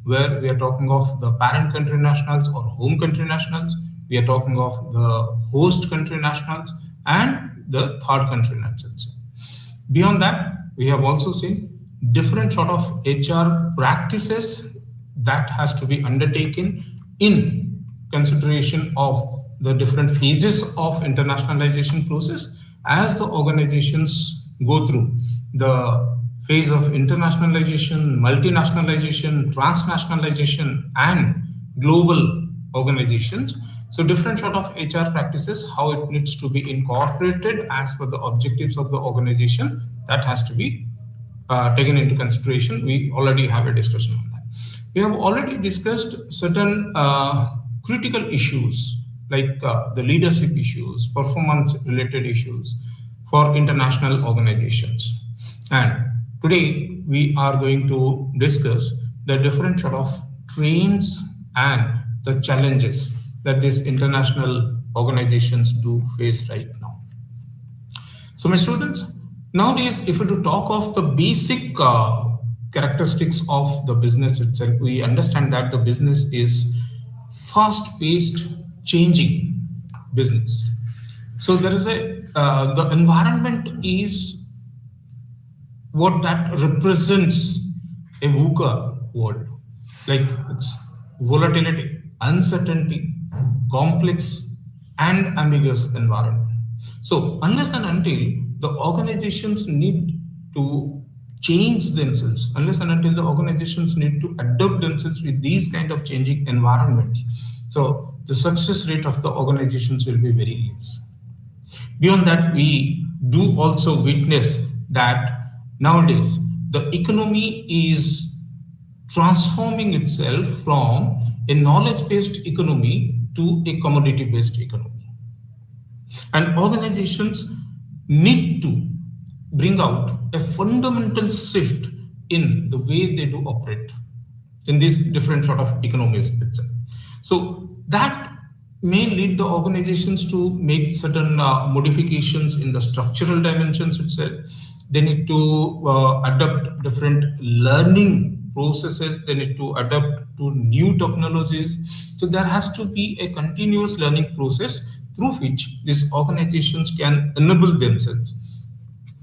where we are talking of the parent country nationals or home country nationals. We are talking of the host country nationals and the third country nationals. Beyond that, we have also seen different sort of HR practices that has to be undertaken in consideration of the different phases of internationalization process as the organizations go through the phase of internationalization, multinationalization, transnationalization, and global organizations. So different sort of HR practices, how it needs to be incorporated as per the objectives of the organization, that has to be taken into consideration. We already have a discussion on that. We have already discussed certain critical issues like the leadership issues, performance related issues for international organizations. And today we are going to discuss the different sort of trends and the challenges that these international organizations do face right now. So, my students, nowadays, if we to talk of the basic characteristics of the business itself, we understand that the business is fast-paced, changing business. So there is the environment is what that represents a VUCA world. Like it's volatility, uncertainty, complex, and ambiguous environment. So unless and until the organizations need to change themselves, unless and until the organizations need to adapt themselves with these kind of changing environments, so the success rate of the organizations will be very less. Beyond that, we do also witness that nowadays the economy is transforming itself from a knowledge-based economy to a commodity-based economy. And organizations need to bring out a fundamental shift in the way they do operate in these different sort of economies itself. So that may lead the organizations to make certain modifications in the structural dimensions itself. They need to adopt different learning processes. They need to adapt to new technologies. So there has to be a continuous learning process through which these organizations can enable themselves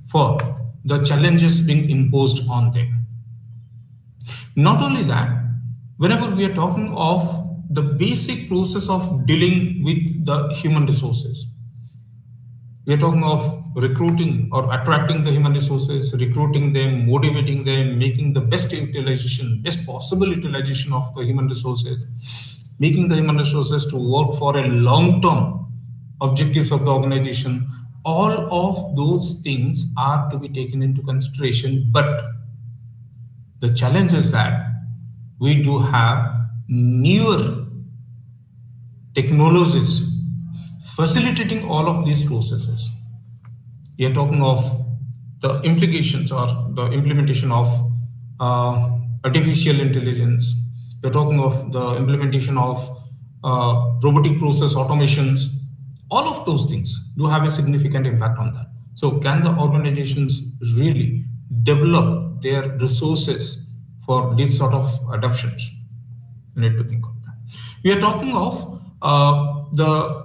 for the challenges being imposed on them. Not only that, whenever we are talking of the basic process of dealing with the human resources, we are talking of recruiting or attracting the human resources, recruiting them, motivating them, making the best utilization, best possible utilization of the human resources, making the human resources to work for a long-term objectives of the organization. All of those things are to be taken into consideration, but the challenge is that we do have newer technologies facilitating all of these processes. We are talking of the implications or the implementation of artificial intelligence. We are talking of the implementation of robotic process automations. All of those things do have a significant impact on that. So can the organizations really develop their resources for this sort of adoptions? You need to think of that. We are talking of the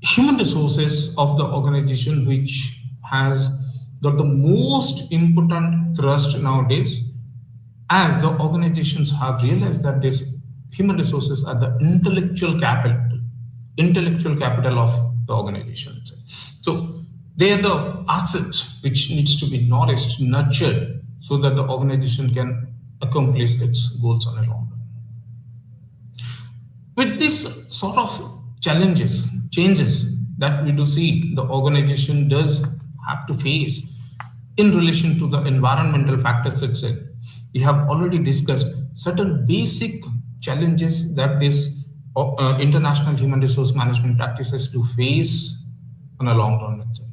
human resources of the organization, which has got the most important thrust nowadays, as the organizations have realized that these human resources are the intellectual capital of the organization. So they are the assets which needs to be nourished, nurtured, so that the organization can accomplish its goals on a long run. With this sort of changes that we do see the organization does have to face in relation to the environmental factors itself, we have already discussed certain basic challenges that this international human resource management practices do face on a long run itself.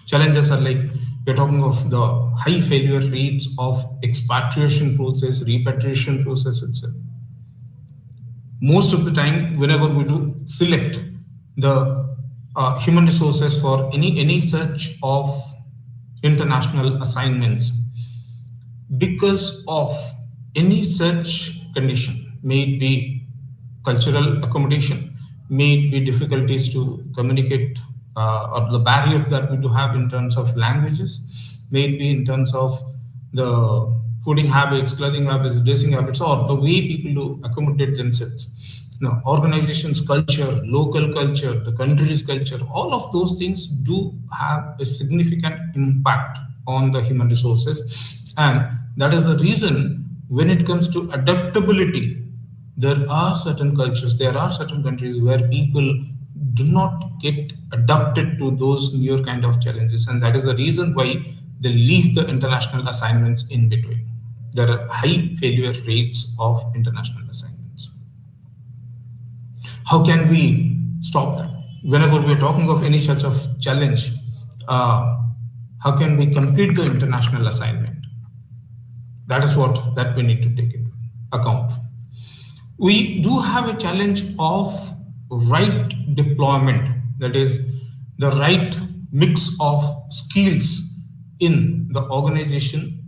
Challenges are like, we're talking of the high failure rates of expatriation process, repatriation process itself. Most of the time, whenever we do select the human resources for any such of international assignments, because of any such condition, may it be cultural accommodation, may it be difficulties to communicate, or the barriers that we do have in terms of languages, may it be in terms of the fooding habits, clothing habits, dressing habits, or the way people do accommodate themselves. No, organization's culture, local culture, the country's culture, all of those things do have a significant impact on the human resources. And that is the reason when it comes to adaptability, there are certain cultures, there are certain countries where people do not get adapted to those newer kind of challenges. And that is the reason why they leave the international assignments in between. There are high failure rates of international assignments. How can we stop that? Whenever we're talking of any such of challenge, how can we complete the international assignment? That is what that we need to take into account. We do have a challenge of right deployment, that is the right mix of skills in the organization,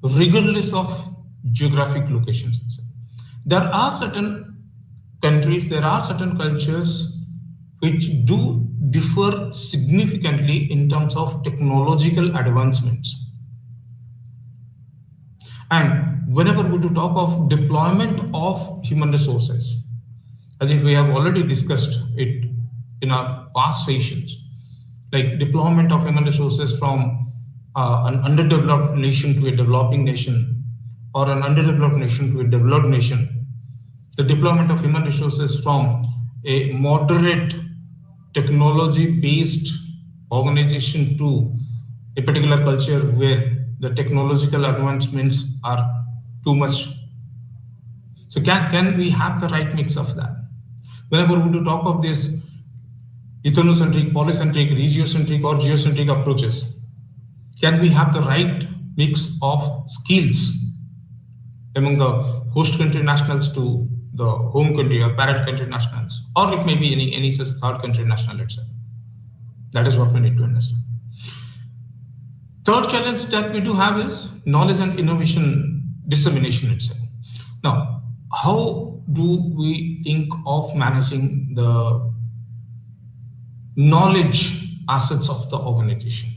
regardless of geographic locations. There are certain countries, there are certain cultures which do differ significantly in terms of technological advancements. And whenever we do talk of deployment of human resources, as if we have already discussed it in our past sessions, like deployment of human resources from an underdeveloped nation to a developing nation, or an underdeveloped nation to a developed nation, the deployment of human resources from a moderate technology-based organization to a particular culture where the technological advancements are too much. So can we have the right mix of that? Whenever we do talk of this ethnocentric, polycentric, regiocentric, or geocentric approaches, can we have the right mix of skills among the host country nationals to the home country or parent country nationals, or it may be any such third country national itself? That is what we need to understand. Third challenge that we do have is knowledge and innovation dissemination itself. Now, how do we think of managing the knowledge assets of the organization?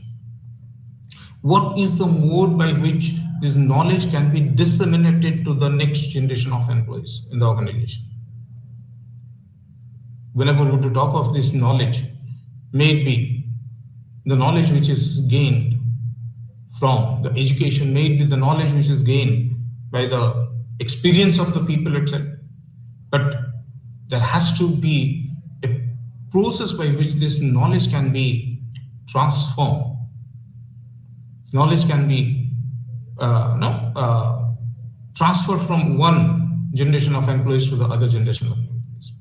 What is the mode by which this knowledge can be disseminated to the next generation of employees in the organization? Whenever we do talk of this knowledge, may it be the knowledge which is gained from the education, may it be the knowledge which is gained by the experience of the people itself, but there has to be a process by which this knowledge can be transformed. Knowledge can be transferred from one generation of employees to the other generation of employees.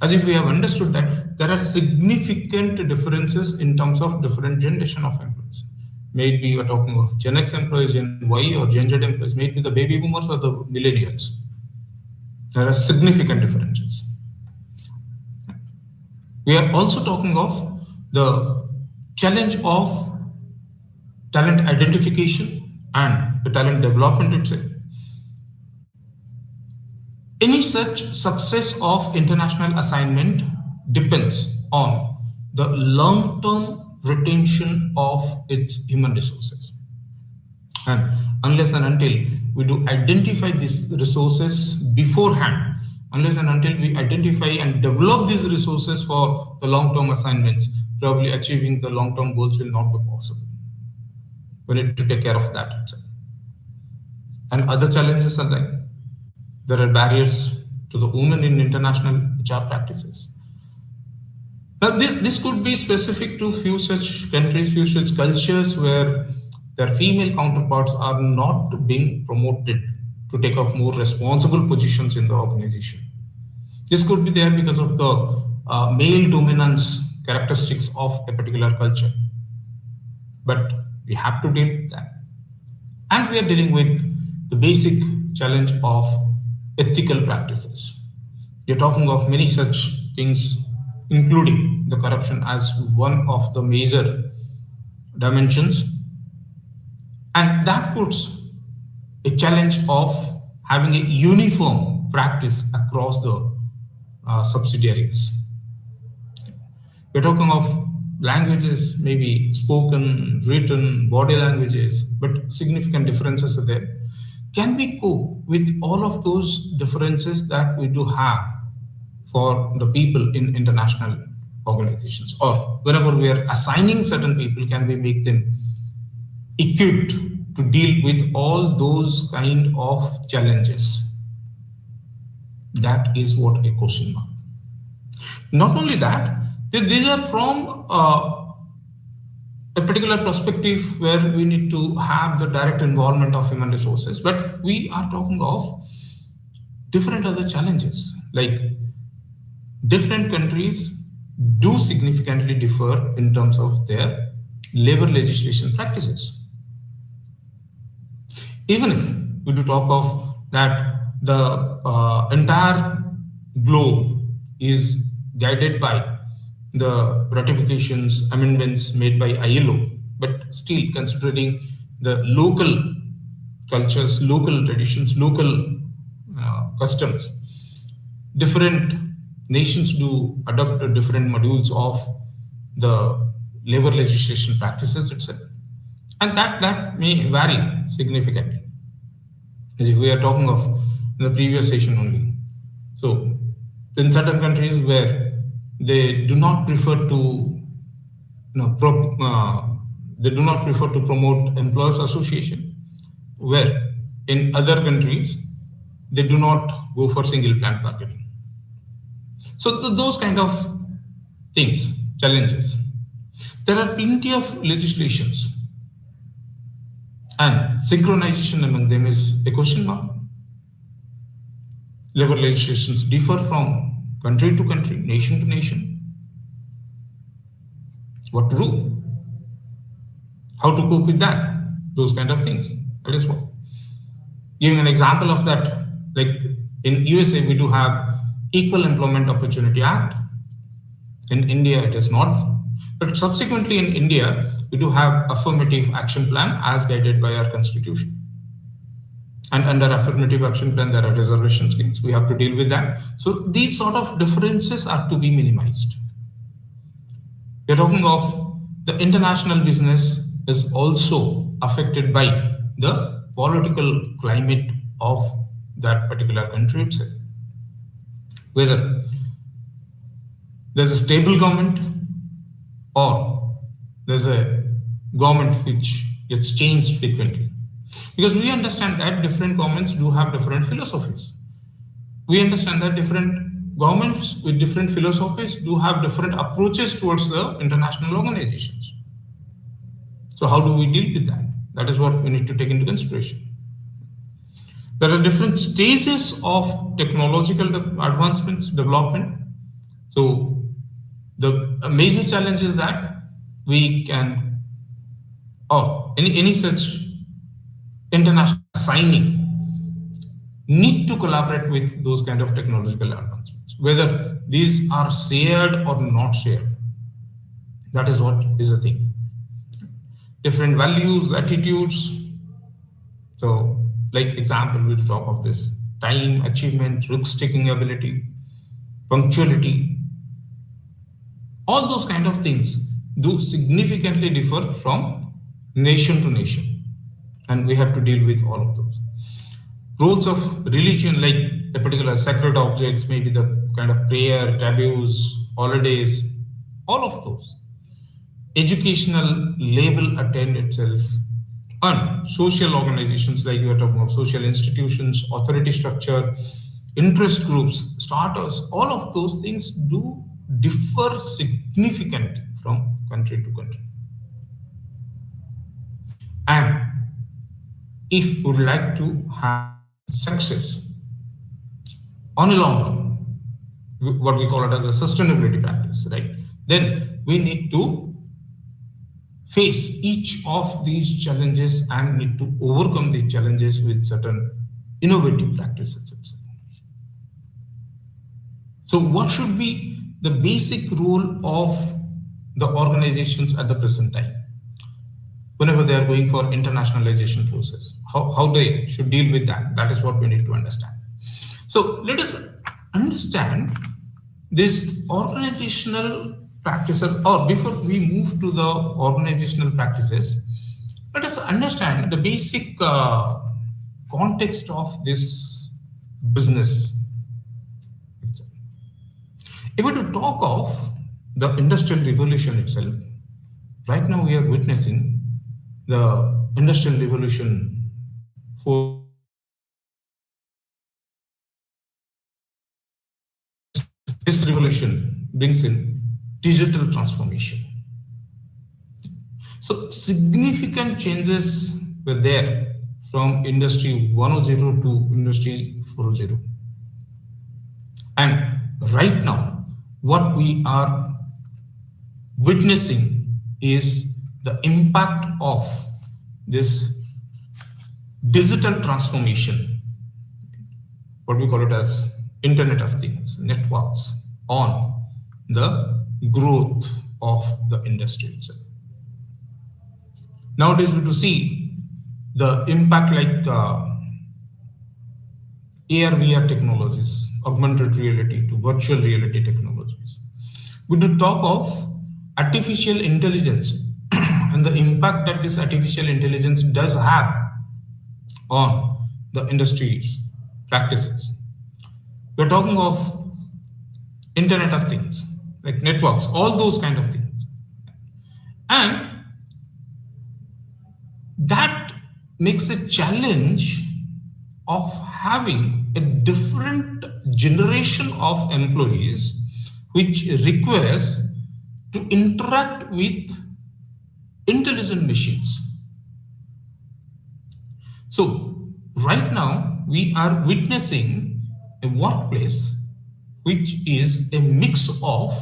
As if we have understood that there are significant differences in terms of different generation of employees. May it be we're talking of Gen X employees, Gen Y or Gen Z employees, may it be the baby boomers or the millennials. There are significant differences. We are also talking of the challenge of talent identification and the talent development itself. Any such success of international assignment depends on the long-term retention of its human resources. And unless and until we do identify these resources beforehand, unless and until we identify and develop these resources for the long-term assignments, probably achieving the long-term goals will not be possible. We need to take care of that itself. And other challenges are like there are barriers to the women in international HR practices. Now, this could be specific to few such countries, few such cultures where their female counterparts are not being promoted to take up more responsible positions in the organization. This could be there because of the male dominance characteristics of a particular culture. But we have to deal with that. And we are dealing with the basic challenge of ethical practices. We are talking of many such things, including the corruption as one of the major dimensions. And that puts a challenge of having a uniform practice across the subsidiaries. We're talking of languages, maybe spoken, written, body languages, but significant differences are there. Can we cope with all of those differences that we do have for the people in international organizations? Or whenever we are assigning certain people, can we make them equipped to deal with all those kind of challenges? That is what a question mark. Not only that, these are from a particular perspective where we need to have the direct involvement of human resources, but we are talking of different other challenges, like different countries do significantly differ in terms of their labor legislation practices. Even if we do talk of that the entire globe is guided by the ratifications, amendments made by ILO, but still considering the local cultures, local traditions, local customs, different nations do adopt different modules of the labor legislation practices itself. And that may vary significantly. As if we are talking of the previous session only. So in certain countries where they do not prefer to they do not prefer to promote employers association, where in other countries they do not go for single plant bargaining. So those kind of things, challenges. There are plenty of legislations, and synchronization among them is a question mark. Labor legislations differ from country to country, nation to nation. What to do? How to cope with that? Those kind of things. That is what. Giving an example of that, like in USA, we do have Equal Employment Opportunity Act. In India, it is not. But subsequently in India, we do have Affirmative Action Plan as guided by our constitution. And under Affirmative Action Plan, there are reservation schemes. We have to deal with that. So these sort of differences are to be minimized. We're talking of the international business is also affected by the political climate of that particular country itself. Whether there's a stable government or there's a government which gets changed frequently. Because we understand that different governments do have different philosophies. We understand that different governments with different philosophies do have different approaches towards the international organizations. So how do we deal with that? That is what we need to take into consideration. There are different stages of technological advancements, development. So the major challenge is that we can, or any such international signing need to collaborate with those kind of technological advancements, whether these are shared or not shared. That is what is the thing. Different values, attitudes. So, like example, we'll talk of this time, achievement, risk-taking ability, punctuality. All those kind of things do significantly differ from nation to nation. And we have to deal with all of those. Roles of religion, like a particular sacred objects, maybe the kind of prayer, taboos, holidays, all of those. Educational label attend itself, and social organizations, like we are talking about social institutions, authority structure, interest groups, starters, all of those things do differ significantly from country to country. And if we would like to have success on a long run, what we call it as a sustainability practice, right? Then we need to face each of these challenges and need to overcome these challenges with certain innovative practices. So what should be the basic role of the organizations at the present time? whenever they are going for internationalization process, how they should deal with that. That is what we need to understand. So let us understand this organizational practices, or before we move to the organizational practices, let us understand the basic context of this business. If we to talk of the industrial revolution itself, right now we are witnessing the industrial revolution 4.0. This revolution brings in digital transformation. So significant changes were there from industry 1.0 to industry 4.0. And right now, what we are witnessing is the impact of this digital transformation, what we call it as Internet of Things, networks, on the growth of the industry itself. Nowadays, we do see the impact like AR, VR technologies, augmented reality to virtual reality technologies. We do talk of artificial intelligence and the impact that this artificial intelligence does have on the industry's practices. We're talking of Internet of Things, like networks, all those kind of things. And that makes a challenge of having a different generation of employees which requires to interact with intelligent machines. So right now we are witnessing a workplace which is a mix of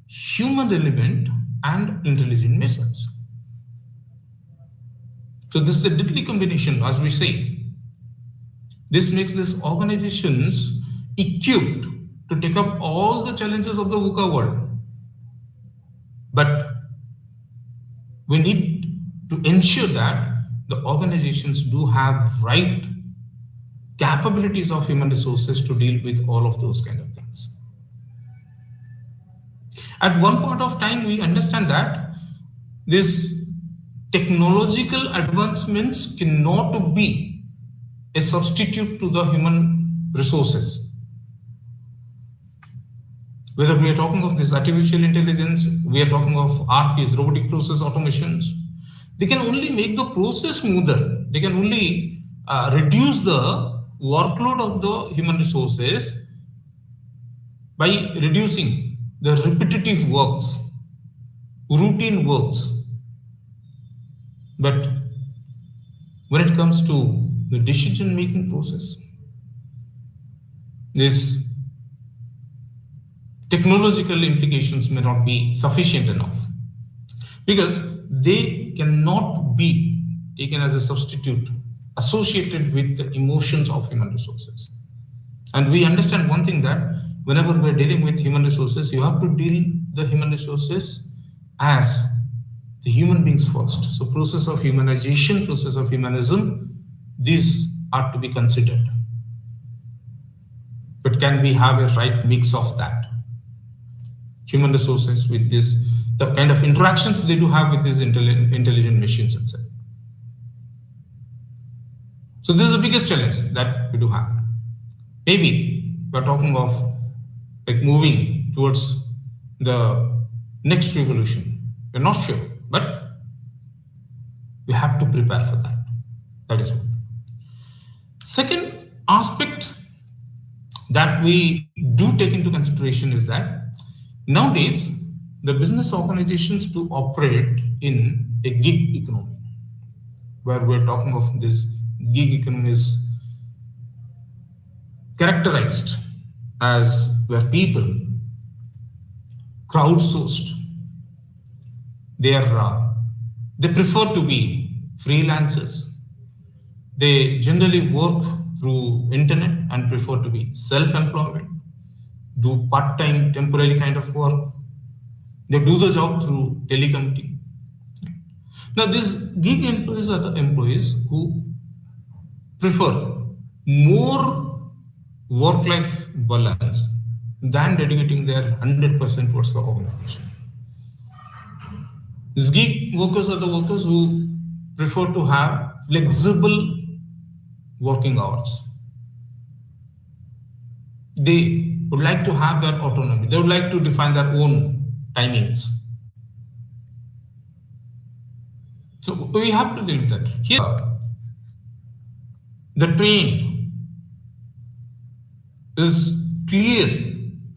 human element and intelligent machines. So this is a deadly combination, as we say. This makes these organizations equipped to take up all the challenges of the VUCA world. But we need to ensure that the organizations do have right capabilities of human resources to deal with all of those kind of things. At one point of time, we understand that this technological advancements cannot be a substitute to the human resources. Whether we are talking of this artificial intelligence, we are talking of RPs, robotic process automations, they can only make the process smoother. They can only reduce the workload of the human resources by reducing the repetitive works, routine works. But when it comes to the decision-making process, these technological implications may not be sufficient enough because they cannot be taken as a substitute associated with the emotions of human resources. And we understand one thing, that whenever we're dealing with human resources, you have to deal the human resources as the human beings first. So process of humanization, process of humanism, these are to be considered. But can we have a right mix of that? Human resources with this, the kind of interactions they do have with these intelligent machines itself. So this is the biggest challenge that we do have. Maybe we're talking of like moving towards the next revolution. We're not sure, but we have to prepare for that. That is what. Second aspect that we do take into consideration is that nowadays the business organizations do operate in a gig economy, where we're talking of this gig economy is characterized as where people crowdsourced. They prefer to be freelancers. They generally work through internet and prefer to be self-employed, do part-time temporary kind of work. They do the job through telecommuting. Now, these gig employees are the employees who prefer more work-life balance than dedicating their 100% towards the organization. These gig workers are the workers who prefer to have flexible working hours. They would like to have their autonomy. They would like to define their own timings. So we have to deal with that. Here, the train is clear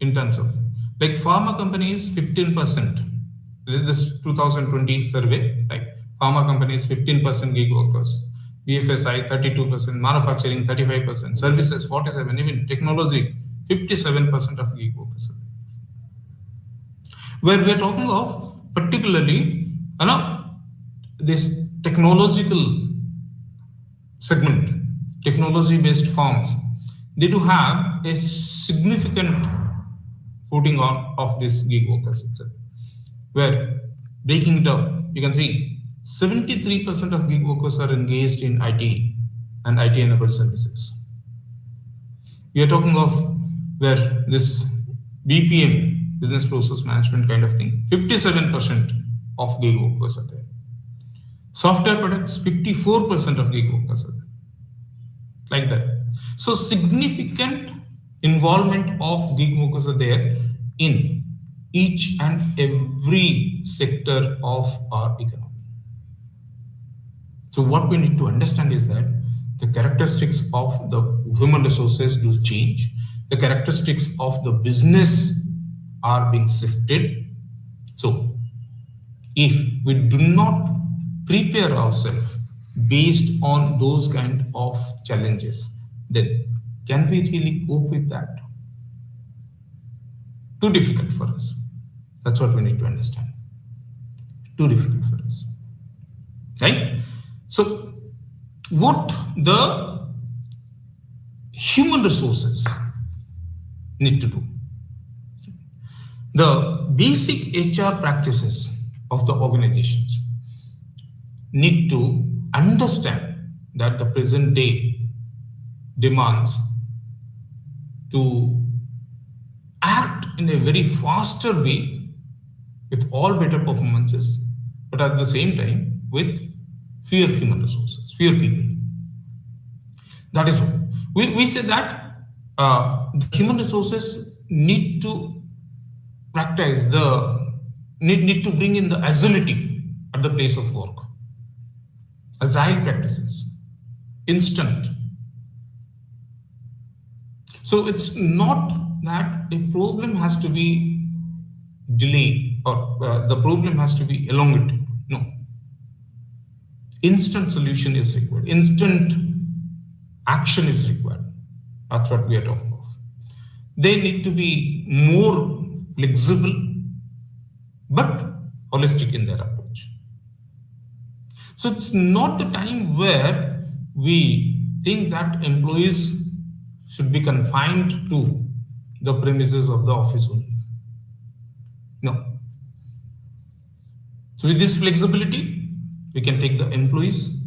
in terms of like pharma companies 15%. This 2020 survey, right? Pharma companies 15% gig workers, BFSI 32%, manufacturing 35%, services 47%, even technology 57% of gig workers. Where we are talking of particularly, this technological segment, technology-based firms, they do have a significant footing on of this gig workers itself. Where breaking it up, you can see 73% of gig workers are engaged in IT and IT-enabled services. We are talking of where this BPM, business process management kind of thing, 57% of gig workers are there. Software products, 54% of gig workers are there. Like that. So significant involvement of gig workers are there in each and every sector of our economy. So what we need to understand is that the characteristics of the human resources do change. The characteristics of the business are being shifted. So if we do not prepare ourselves based on those kind of challenges, then can we really cope with that? Too difficult for us. That's what we need to understand. Too difficult for us. Right? So, what the human resources need to do? The basic HR practices of the organizations need to understand that the present day demands to act in a very faster way with all better performances, but at the same time with fewer human resources, fewer people. That is what we say that the human resources need to practice need to bring in the agility at the place of work. Agile practices, instant. So it's not that a problem has to be delayed or the problem has to be elongated. No. Instant solution is required. Instant action is required. That's what we are talking of. They need to be more flexible but holistic in their approach. So it's not the time where we think that employees should be confined to the premises of the office only. No. So with this flexibility, we can take the employees,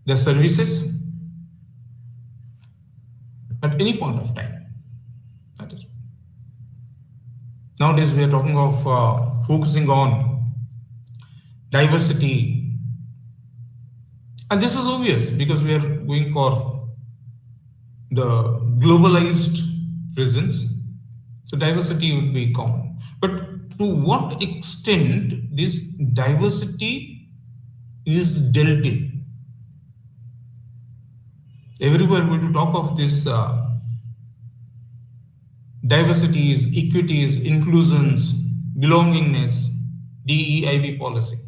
their services at any point of time. That is. Nowadays, we are talking of focusing on diversity. And this is obvious because we are going for the globalized presence. So diversity would be common. But to what extent this diversity is dealt in? Everywhere we talk of this diversities, equities, inclusions, belongingness, DEIB policy.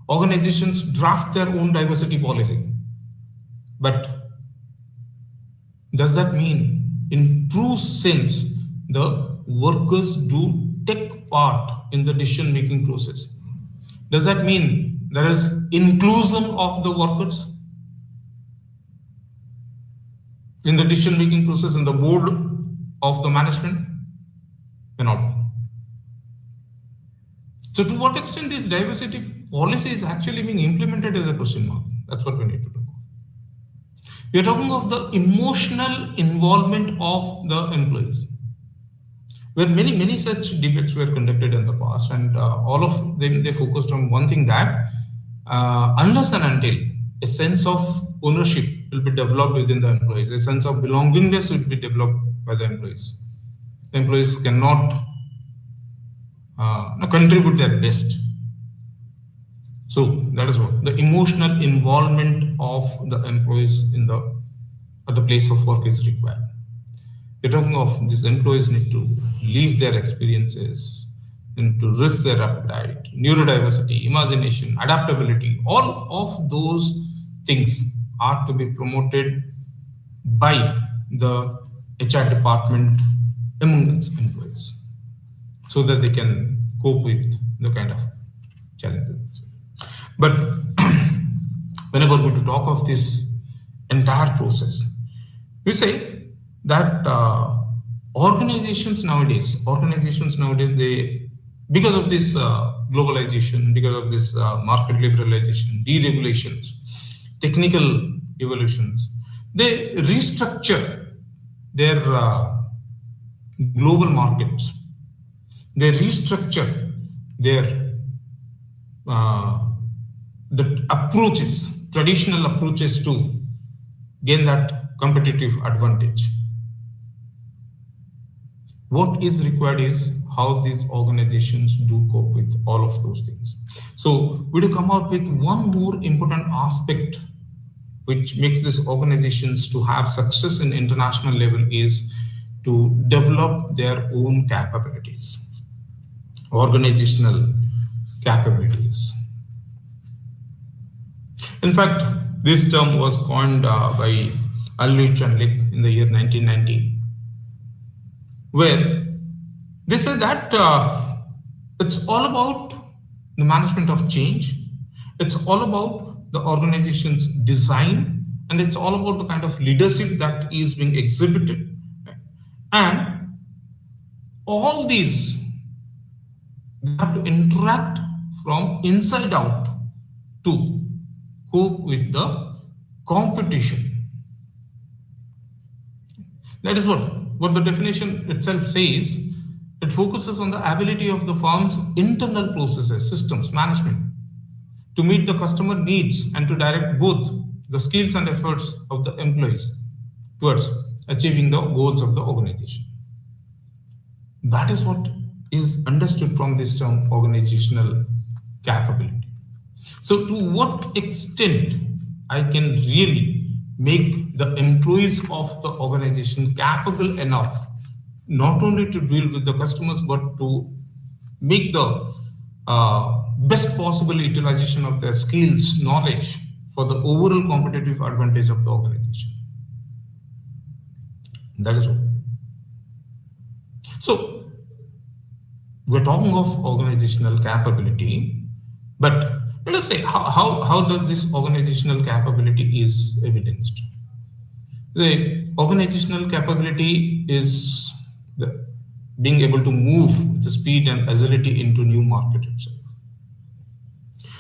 Organizations draft their own diversity policy. But does that mean, in true sense, the workers do take part in the decision-making process? Does that mean there is inclusion of the workers in the decision-making process in the board of the management? Cannot be. So to what extent this diversity policy is actually being implemented is a question mark. That's what we need to talk about. We are talking of the emotional involvement of the employees, where many such debates were conducted in the past, and all of them they focused on one thing, that unless and until a sense of ownership will be developed within the employees, a sense of belongingness will be developed by the employees. The employees cannot contribute their best. So that is what the emotional involvement of the employees in the at the place of work is required. We're talking of these employees need to live their experiences, and to risk their appetite, neurodiversity, imagination, adaptability. All of those things are to be promoted by the HR department among its employees, so that they can cope with the kind of challenges. But whenever we talk of this entire process, we say that organizations nowadays, they, because of this globalization, because of this market liberalization, deregulations, technical evolutions, they restructure their global markets. They restructure their the approaches, traditional approaches to gain that competitive advantage. What is required is how these organizations do cope with all of those things. So we do come out with one more important aspect which makes these organizations to have success in international level is to develop their own capabilities, organizational capabilities. In fact, this term was coined by Amaresh Ch in the year 1990, where they say that it's all about the management of change, it's all about the organization's design, and it's all about the kind of leadership that is being exhibited. And all these they have to interact from inside out to cope with the competition. That is what the definition itself says. It focuses on the ability of the firm's internal processes, systems, management to meet the customer needs and to direct both the skills and efforts of the employees towards achieving the goals of the organization. That is what is understood from this term organizational capability. So to what extent I can really make the employees of the organization capable enough not only to deal with the customers but to make the best possible utilization of their skills, knowledge for the overall competitive advantage of the organization. That is what. So we're talking of organizational capability, but let us say how does this organizational capability is evidenced? The organizational capability is being able to move with the speed and agility into new market itself.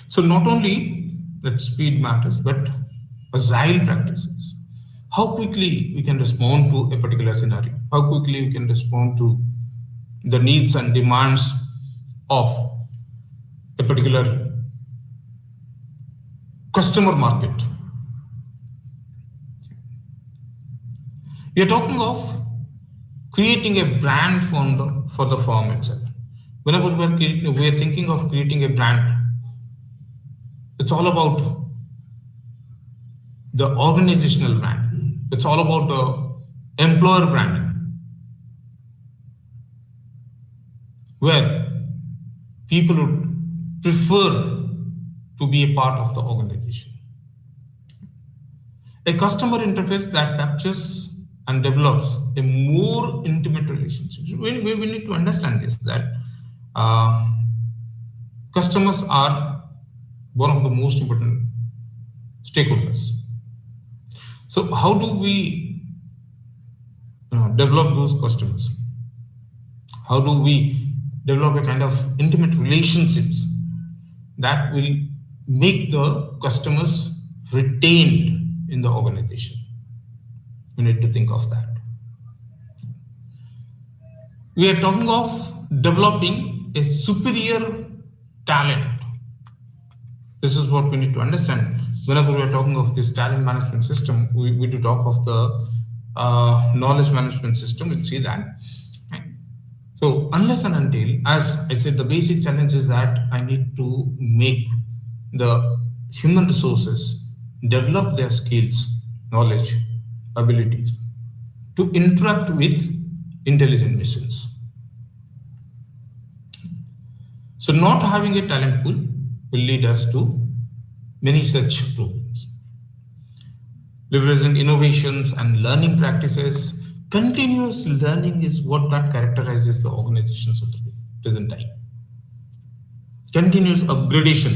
So not only that speed matters, but agile practices. How quickly we can respond to a particular scenario, how quickly we can respond to the needs and demands of a particular customer market. We are talking of creating a brand for the firm itself. Whenever we are thinking of creating a brand, it's all about the organizational brand. It's all about the employer branding, where people would prefer to be a part of the organization. A customer interface that captures and develops a more intimate relationship. We need to understand this, that customers are one of the most important stakeholders. So how do we develop those customers? How do we develop a kind of intimate relationships that will make the customers retained in the organization. You need to think of that. We are talking of developing a superior talent. This is what we need to understand. Whenever we are talking of this talent management system, we do talk of the knowledge management system. We'll see that. So unless and until, as I said, the basic challenge is that I need to make the human resources develop their skills, knowledge, abilities to interact with intelligent machines. So not having a talent pool will lead us to many such problems. Leveraging innovations and learning practices, continuous learning is what that characterizes the organizations of the present time. Continuous upgradation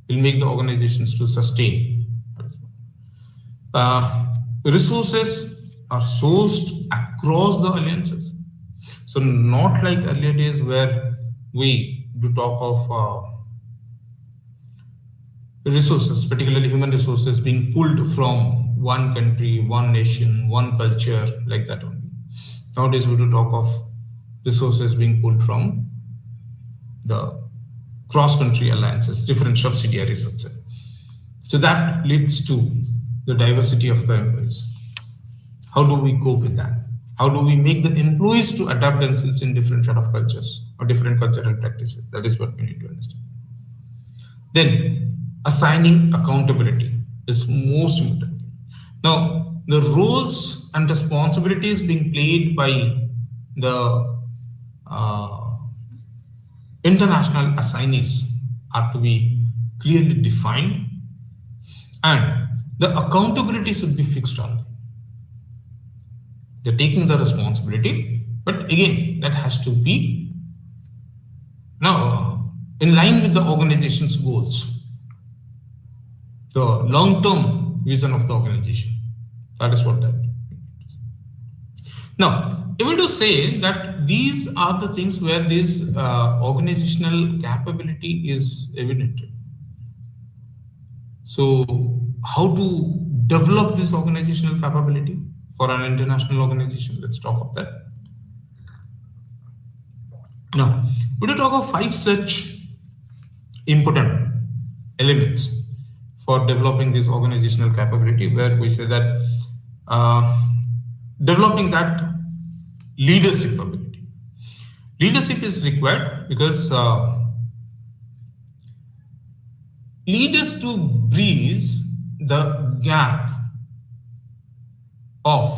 will make the organizations to sustain. Resources are sourced across the alliances. So not like earlier days where we do talk of resources, particularly human resources, being pulled from one country, one nation, one culture, like that only. Nowadays, we do talk of resources being pulled from the cross-country alliances, different subsidiaries, etc. So that leads to the diversity of the employees. How do we cope with that? How do we make the employees to adapt themselves in different sort of cultures or different cultural practices? That is what we need to understand. Then, assigning accountability is most important. Now, the roles and responsibilities being played by the international assignees are to be clearly defined, and the accountability should be fixed on them. They're taking the responsibility, but again, that has to be now in line with the organization's goals, the long-term vision of the organization. That is what that means. Now, able to say that these are the things where this organizational capability is evident. So, how to develop this organizational capability for an international organization? Let's talk of that. Now, we will talk of 5 such important elements for developing this organizational capability, where we say that developing that leadership ability. Leadership is required because leaders to bridge the gap of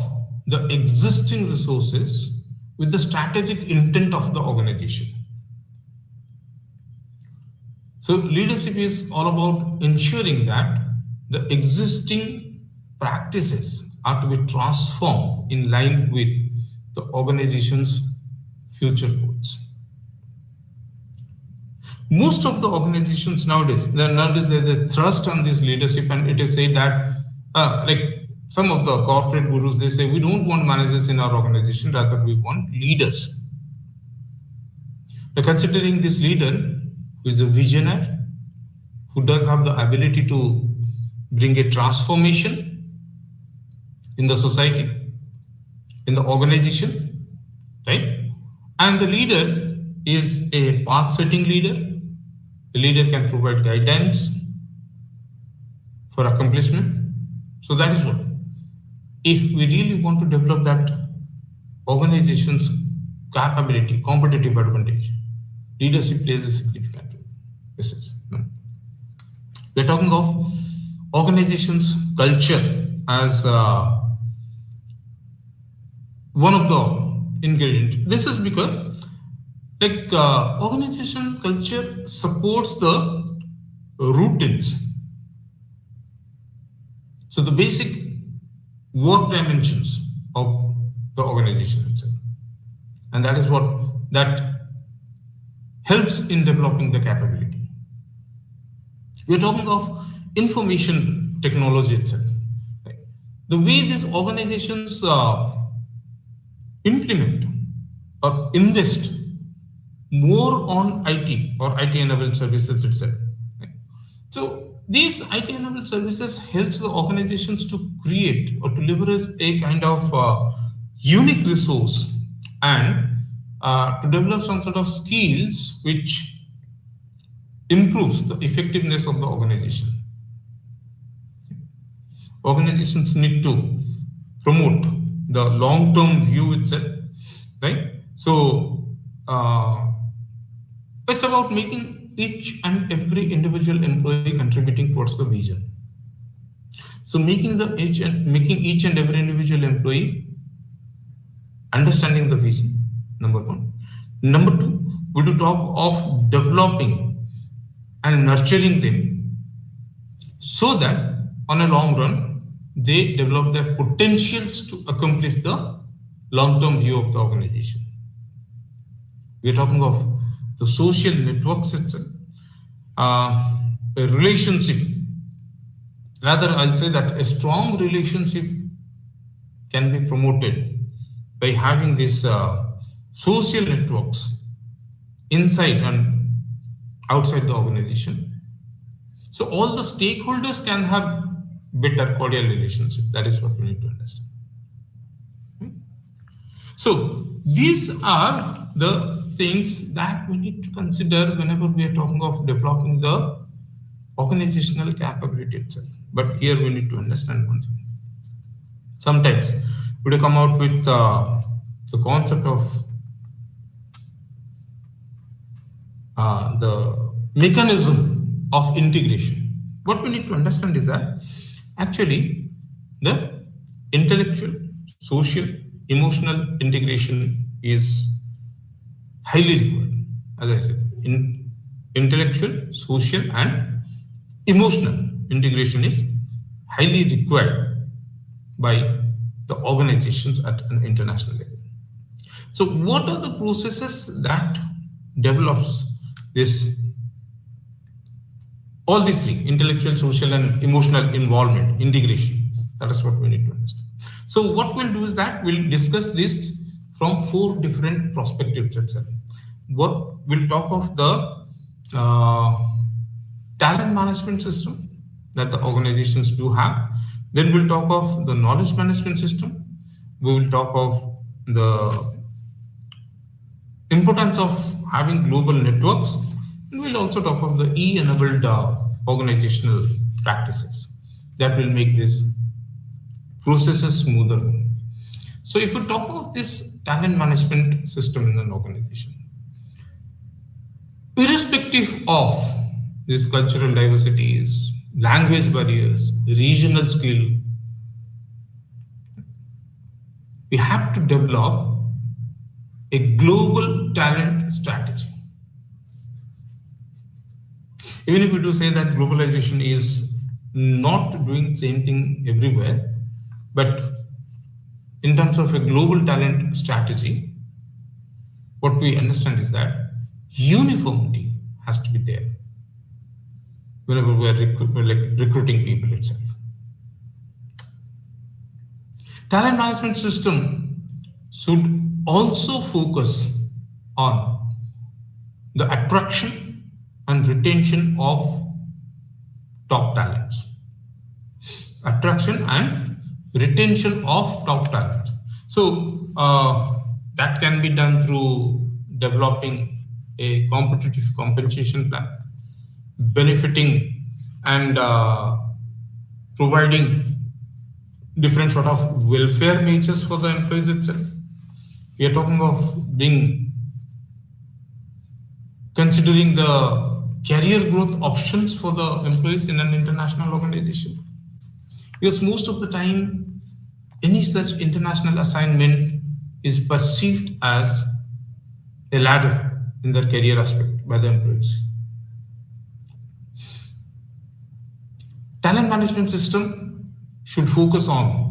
the existing resources with the strategic intent of the organization. So leadership is all about ensuring that the existing practices are to be transformed in line with the organization's future goals. Most of the organizations nowadays there's a thrust on this leadership, and it is said that like some of the corporate gurus, they say we don't want managers in our organization, rather we want leaders. But considering this leader who is a visionary, who does have the ability to bring a transformation in the society, in the organization, right? And the leader is a path-setting leader. The leader can provide guidance for accomplishment. So that is what. If we really want to develop that organization's capability, competitive advantage, leadership plays a significant role. This is. We're talking of organization's culture as one of the ingredients. This is because organization culture supports the routines. So the basic work dimensions of the organization itself. And that is what that helps in developing the capability. We're talking of information technology itself. Right? The way these organizations implement or invest more on IT or IT enabled services itself. Right? So these IT enabled services helps the organizations to create or to leverage a kind of unique resource and to develop some sort of skills which improves the effectiveness of the organization. Organizations need to promote the long-term view itself, right? So it's about making each and every individual employee contributing towards the vision. So making each and every individual employee understanding the vision. Number one. Number two, we do talk of developing and nurturing them so that on a long run they develop their potentials to accomplish the long-term view of the organization. We are talking of the social networks itself, a relationship. Rather, I'll say that a strong relationship can be promoted by having these social networks inside and outside the organization. So all the stakeholders can have better cordial relationship. That is what we need to understand. So these are the things that we need to consider whenever we are talking of developing the organizational capability itself. But here we need to understand one thing. Sometimes we come out with the concept of the mechanism of integration. What we need to understand is that actually the intellectual, social, emotional integration is highly required. As I said, intellectual, social, and emotional integration is highly required by the organizations at an international level. So what are the processes that develops this, all these three, intellectual, social, and emotional involvement, integration? That is what we need to understand. So what we'll do is that we'll discuss this from four different perspectives itself. What we'll talk of the talent management system that the organizations do have. Then we'll talk of the knowledge management system. We will talk of the importance of having global networks. And we'll also talk of the E-enabled organizational practices that will make this processes smoother. So if we talk about this talent management system in an organization, irrespective of these cultural diversities, language barriers, regional skill, we have to develop a global talent strategy. Even if we do say that globalization is not doing the same thing everywhere, but in terms of a global talent strategy, what we understand is that uniformity has to be there whenever we are recruiting people itself. Talent management system should also focus on the attraction and retention of top talents. Attraction and retention of top talents. So that can be done through developing a competitive compensation plan, benefiting and providing different sort of welfare measures for the employees itself. We are talking of considering the career growth options for the employees in an international organization. Because most of the time, any such international assignment is perceived as a ladder in their career aspect by the employees. Talent management system should focus on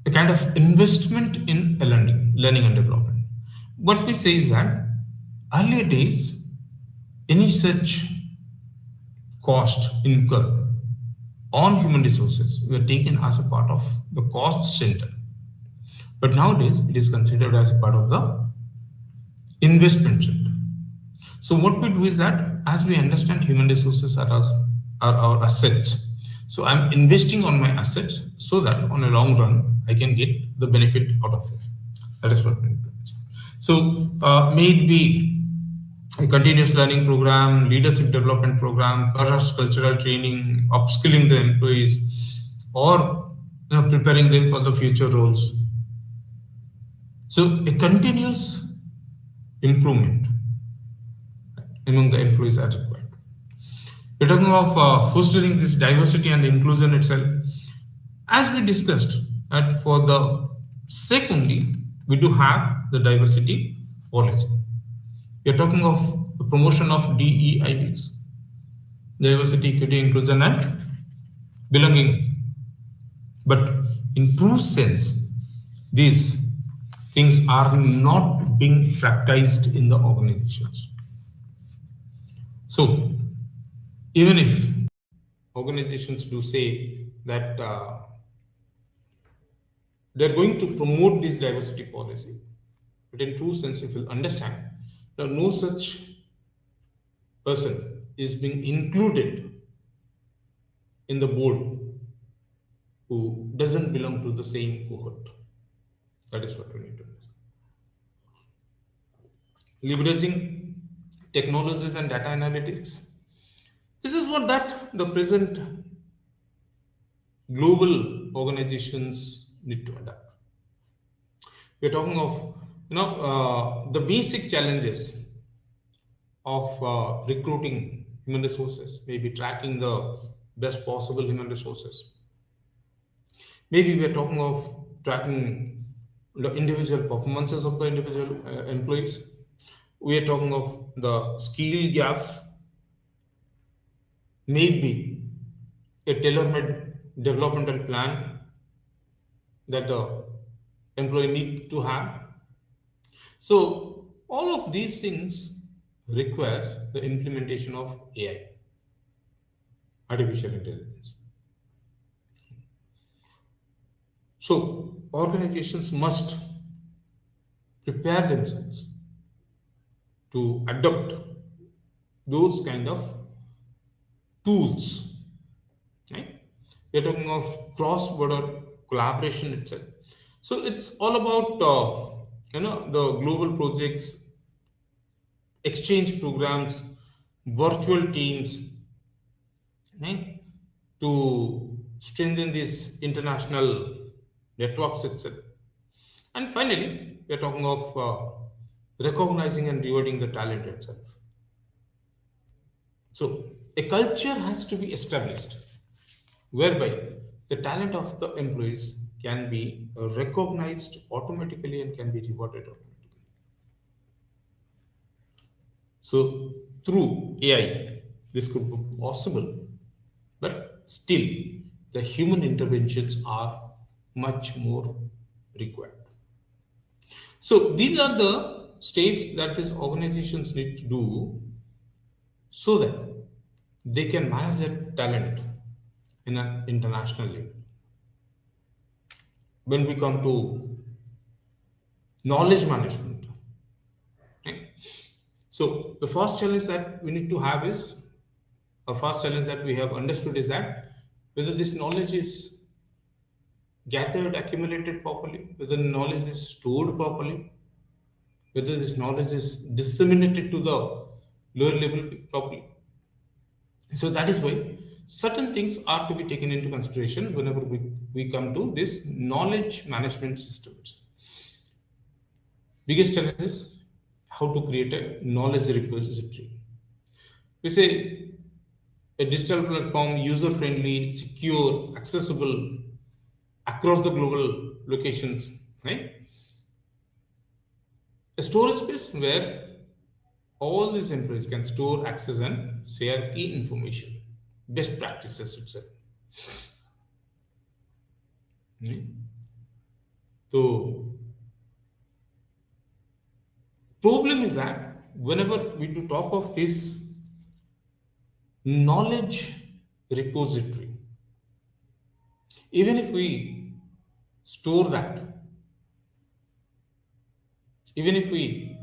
a kind of investment in learning and development. What we say is that earlier days, any such cost incurred on human resources were taken as a part of the cost center. But nowadays, it is considered as a part of the investment set. So what we do is that as we understand human resources are our assets. So I'm investing on my assets so that on a long run I can get the benefit out of it. That is what we do. So may it be a continuous learning program, leadership development program, cross cultural training, upskilling the employees, or preparing them for the future roles. So a continuous improvement among the employees are required. We're talking of fostering this diversity and inclusion itself. As we discussed, that for the sake only, we do have the diversity policy. We are talking of the promotion of DEIBs, diversity, equity, inclusion, and belonging. But in true sense, these things are not being practiced in the organizations. So, even if organizations do say that they're going to promote this diversity policy, but in true sense, if you understand, that no such person is being included in the board who doesn't belong to the same cohort. That is what we need to understand. Leveraging technologies and data analytics. This is what that the present global organizations need to adapt. We're talking of the basic challenges of recruiting human resources, maybe tracking the best possible human resources. Maybe we are talking of tracking the individual performances of the individual employees. We are talking of the skill gaps, maybe a tailor-made developmental plan that the employee need to have. So all of these things requires the implementation of AI, artificial intelligence. So organizations must prepare themselves to adopt those kind of tools. Right? We're talking of cross-border collaboration itself. So it's all about the global projects, exchange programs, virtual teams, right? To strengthen these international networks itself. And finally, we are talking of recognizing and rewarding the talent itself. So, a culture has to be established whereby the talent of the employees can be recognized automatically and can be rewarded automatically. So, through AI, this could be possible, but still, the human interventions are much more required. So, these are the steps that these organizations need to do so that they can manage their talent in an international level. When we come to knowledge management, okay? So the first challenge that we need to have is, a first challenge that we have understood is that whether this knowledge is gathered, accumulated properly, whether knowledge is stored properly, whether this knowledge is disseminated to the lower level properly. So that is why certain things are to be taken into consideration whenever we come to this knowledge management systems. Biggest challenge is how to create a knowledge repository. We say a digital platform, user friendly, secure, accessible across the global locations, right? A storage space where all these employees can store, access, and share key information, best practices itself. Right? So, problem is that whenever we do talk of this knowledge repository, even if we store that, even if we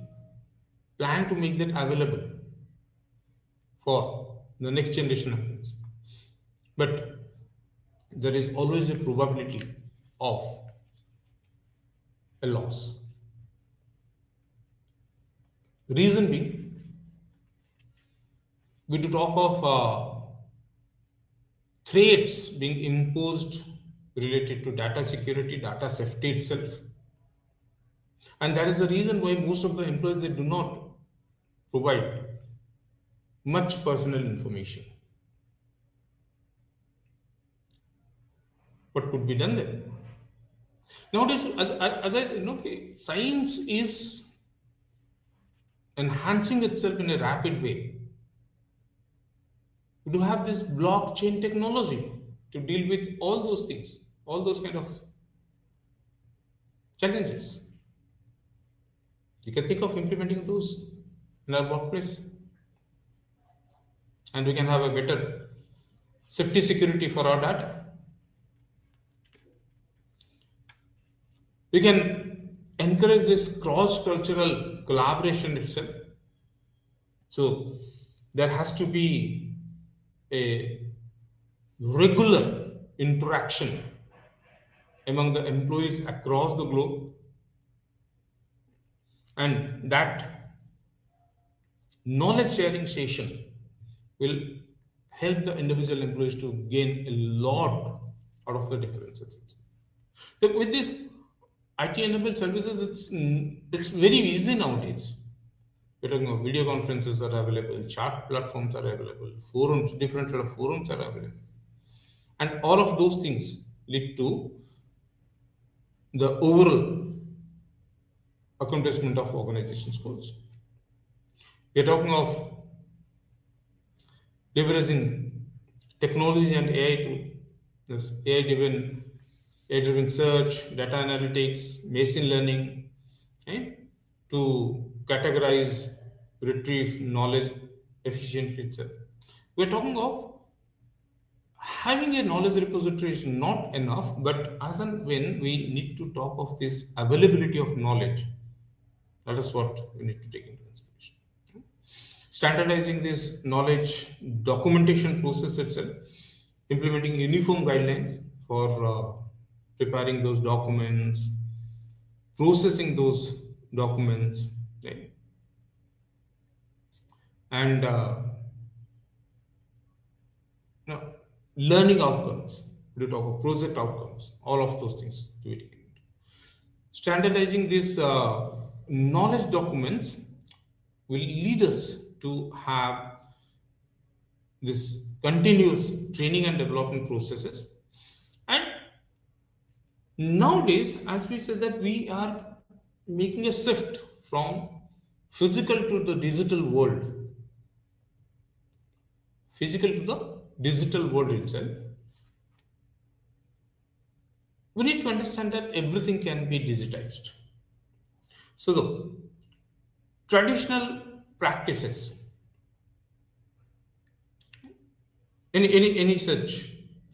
plan to make that available for the next generation employees. But there is always a probability of a loss. Reason being, we do talk of threats being imposed related to data security, data safety itself. And that is the reason why most of the employees they do not provide much personal information. What could be done then? Nowadays, as I said, science is enhancing itself in a rapid way. We do have this blockchain technology to deal with all those things, all those kind of challenges. You can think of implementing those in our workplace, and we can have a better safety security for our data. We can encourage this cross-cultural collaboration itself. So there has to be a regular interaction among the employees across the globe, and that knowledge sharing session will help the individual employees to gain a lot out of the differences. Look, with this IT enabled services, it's very easy nowadays. We're talking about video conferences are available, chat platforms are available, forums, different sort of forums are available. And all of those things lead to the overall accomplishment of organization's goals. We're talking of leveraging technology and AI to this AI-driven search, data analytics, machine learning, okay, to categorize, retrieve knowledge efficiently itself. We're talking of having a knowledge repository is not enough, but as and when we need to talk of this availability of knowledge, that is what we need to take into consideration. Standardizing this knowledge documentation process itself, implementing uniform guidelines for preparing those documents, processing those documents, right? And you know, learning outcomes. We talk about project outcomes, all of those things to be taken into. Standardizing these knowledge documents will lead us to have this continuous training and development processes. And nowadays, as we said, that we are making a shift from physical to the digital world, physical to the digital world itself. We need to understand that everything can be digitized. So the traditional practices, any such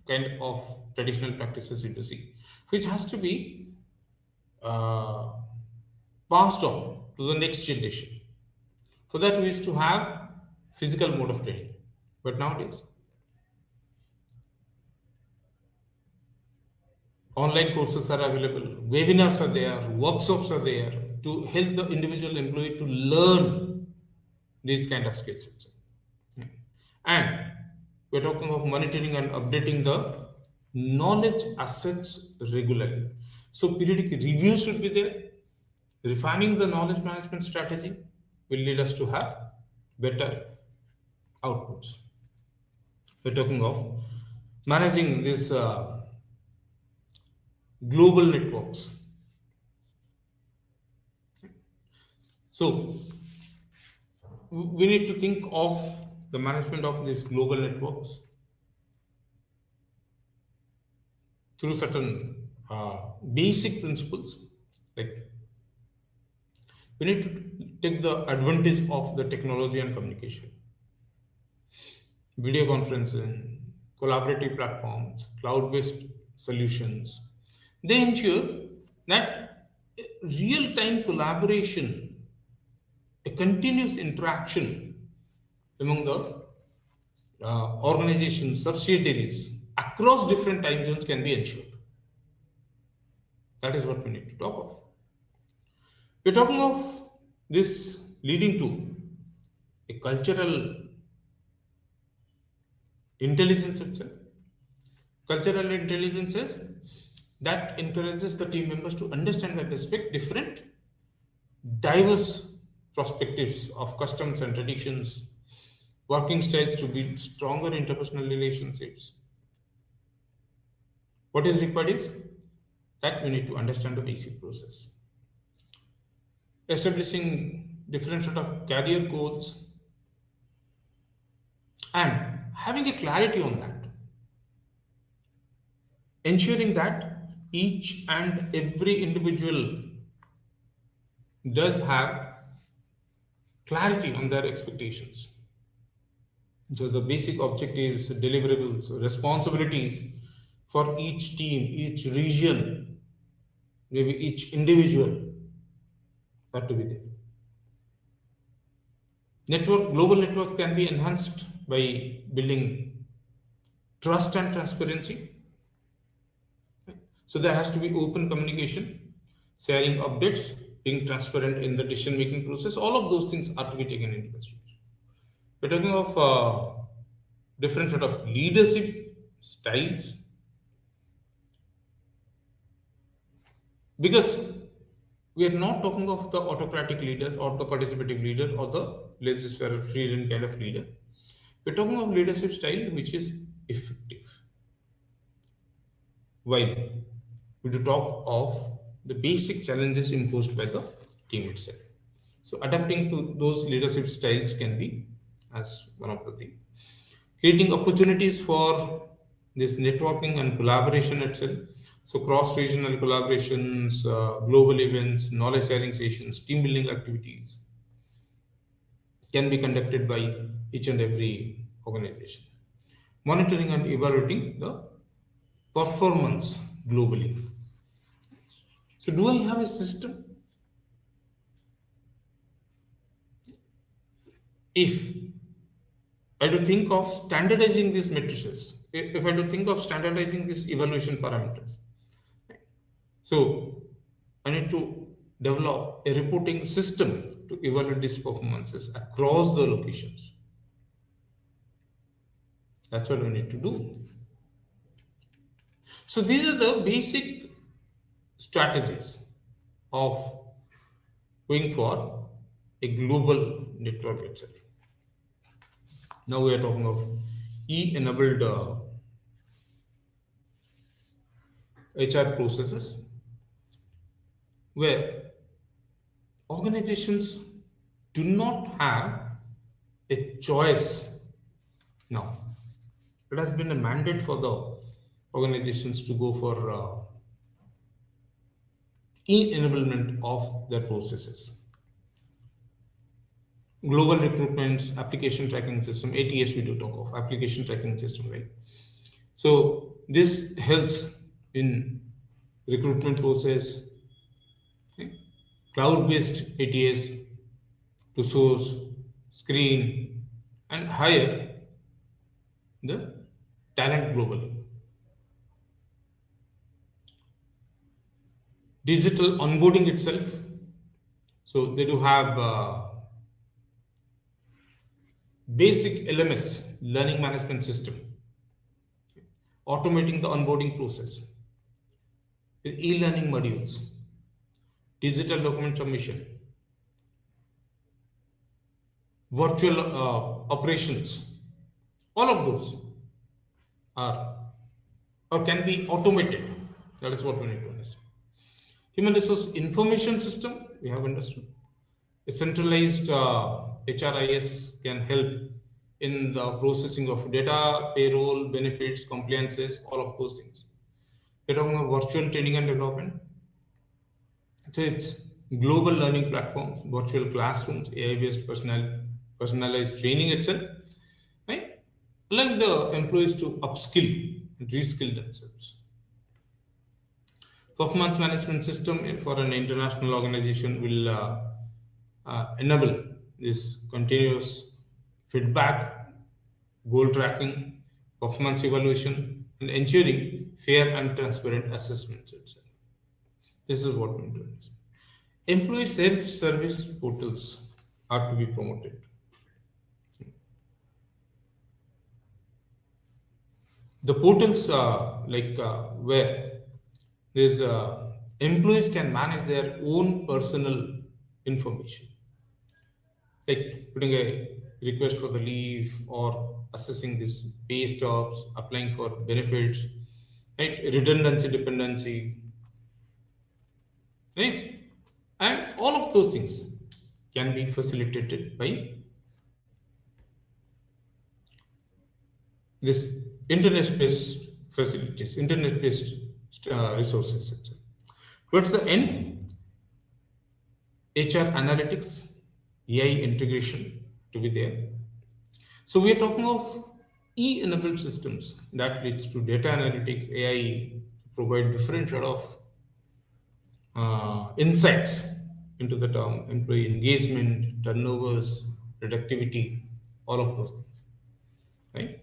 kind of traditional practices you to see, which has to be uh, passed on to the next generation. For that, we used to have physical mode of training, but nowadays online courses are available, webinars are there, workshops are there to help the individual employee to learn these kind of skills itself. And we're talking of monitoring and updating the knowledge assets regularly. So periodic reviews should be there. Refining the knowledge management strategy will lead us to have better outputs. We're talking of managing these global networks. So we need to think of the management of these global networks through certain basic principles. Like we need to take the advantage of the technology and communication, video conferencing, collaborative platforms, cloud-based solutions. They ensure that real-time collaboration a continuous interaction among the organizations, subsidiaries across different time zones can be ensured. That is what we need to talk of. We're talking of this leading to a cultural intelligence itself. Cultural intelligence is that encourages the team members to understand and respect different, diverse perspectives of customs and traditions, working styles to build stronger interpersonal relationships. What is required is that we need to understand the basic process. Establishing different sort of career goals and having a clarity on that, ensuring that each and every individual does have clarity on their expectations. So the basic objectives, deliverables, responsibilities for each team, each region, maybe each individual have to be there. Global networks can be enhanced by building trust and transparency. So there has to be open communication, sharing updates, being transparent in the decision making process. All of those things are to be taken into consideration. We're talking of different sort of leadership styles, because we are not talking of the autocratic leader or the participative leader or the laissez-faire freedom kind of leader. We're talking of leadership style which is effective. While we do talk of the basic challenges imposed by the team itself. So adapting to those leadership styles can be as one of the things. Creating opportunities for this networking and collaboration itself. So cross-regional collaborations, global events, knowledge sharing sessions, team building activities can be conducted by each and every organization. Monitoring and evaluating the performance globally. So do I have a system? If I do think of standardizing these matrices, if I do think of standardizing these evaluation parameters, so I need to develop a reporting system to evaluate these performances across the locations. That's what we need to do. So these are the basic strategies of going for a global network itself. Now we are talking of e-enabled HR processes where organizations do not have a choice now. It has been a mandate for the organizations to go for e-enablement of their processes. Global recruitments, application tracking system, ATS we do talk of, application tracking system, right? So this helps in recruitment process, okay? Cloud-based ATS to source, screen, and hire the talent globally. Digital onboarding itself. So they do have basic LMS, learning management system, automating the onboarding process with e-learning modules, digital document submission, virtual operations. All of those are or can be automated. That is what we need to understand. Human resource information system, we have understood. A centralized HRIS can help in the processing of data, payroll, benefits, compliances, all of those things. We're talking about virtual training and development. So it's global learning platforms, virtual classrooms, AI-based personalized training itself, right? Allowing the employees to upskill and reskill themselves. Performance management system for an international organization will enable this continuous feedback, goal tracking, performance evaluation, and ensuring fair and transparent assessments itself. This is what we do. Employee self-service portals are to be promoted. The portals where these employees can manage their own personal information, like putting a request for the leave or assessing these pay stubs, applying for benefits, right? Redundancy, dependency, right? And all of those things can be facilitated by this internet-based facilities, internet-based resources, etc. Towards the end, HR analytics, AI integration to be there. So we are talking of E-enabled systems that leads to data analytics, AI provide different sort of insights into the term employee engagement, turnovers, productivity, all of those things, right?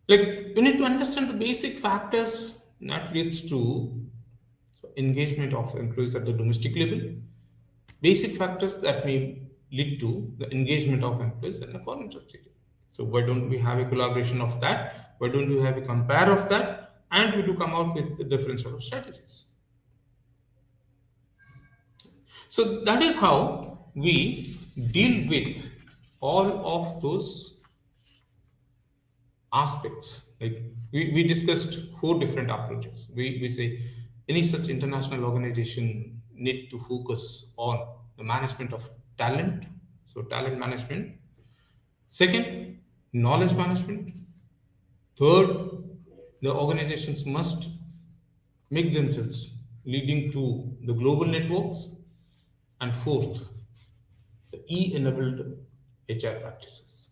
Like you need to understand the basic factors that leads to engagement of employees at the domestic level, basic factors that may lead to the engagement of employees in a foreign subsidiary. So why don't we have a collaboration of that? Why don't we have a compare of that? And we do come out with the different sort of strategies. So that is how we deal with all of those aspects. Like we discussed four different approaches. We say any such international organization need to focus on the management of talent, so talent management. Second, knowledge management. Third, the organizations must make themselves leading to the global networks. And fourth, the E-enabled HR practices.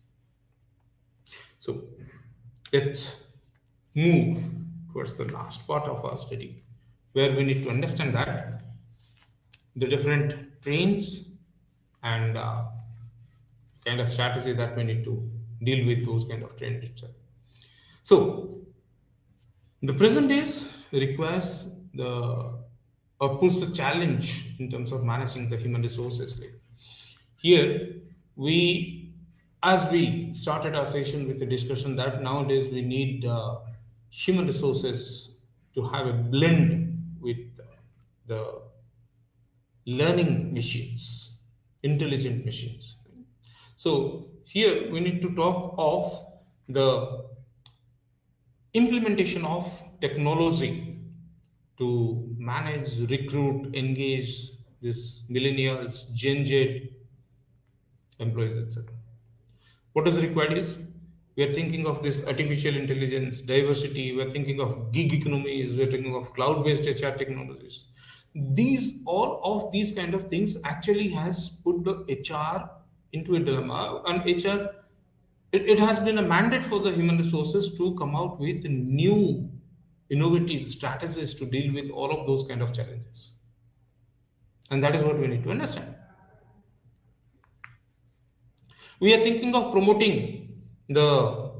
So let's move towards the last part of our study, where we need to understand that the different trends and kind of strategy that we need to deal with those kind of trends itself. So the present days requires the or puts the challenge in terms of managing the human resources. Like here, we as we started our session with the discussion that nowadays we need human resources to have a blend with the learning machines, intelligent machines. So here we need to talk of the implementation of technology to manage, recruit, engage this millennials, Gen Z employees, etc. What is required is we are thinking of this artificial intelligence, diversity, we are thinking of gig economies, we are thinking of cloud-based HR technologies. These all of these kind of things actually has put the HR into a dilemma, and HR it has been a mandate for the human resources to come out with new innovative strategies to deal with all of those kind of challenges, and that is what we need to understand. We are thinking of promoting the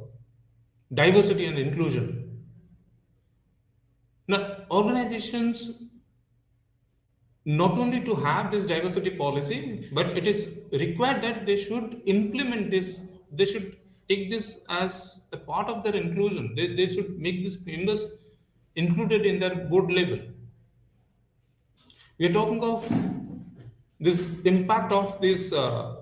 diversity and inclusion. Now, organizations not only to have this diversity policy, but it is required that they should implement this. They should take this as a part of their inclusion. They should make these members included in their board level. We are talking of this impact of these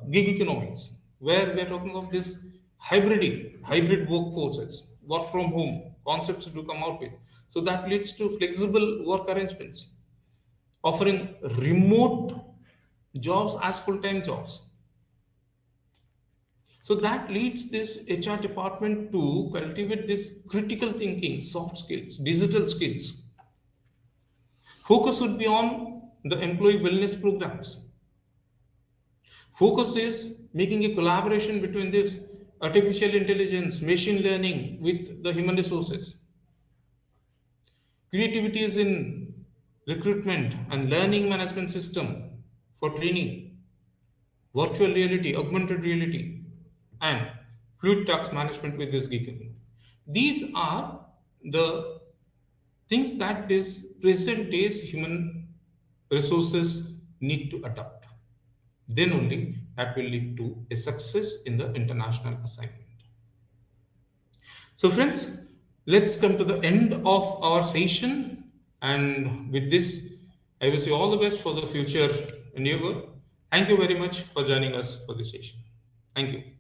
gig economies, where we are talking of this hybrid workforces, work from home concepts to come out with. So that leads to flexible work arrangements, offering remote jobs as full-time jobs. So that leads this HR department to cultivate this critical thinking, soft skills, digital skills. Focus would be on the employee wellness programs. Focus is making a collaboration between this artificial intelligence, machine learning with the human resources. Creativity is in recruitment and learning management system for training. virtual reality, augmented reality, and fluid task management with this gig economy. These are the things that is present days human resources need to adopt. Then only that will lead to a success in the international assignment. So, friends, let's come to the end of our session. And with this, I wish you all the best for the future endeavor. Thank you very much for joining us for this session. Thank you.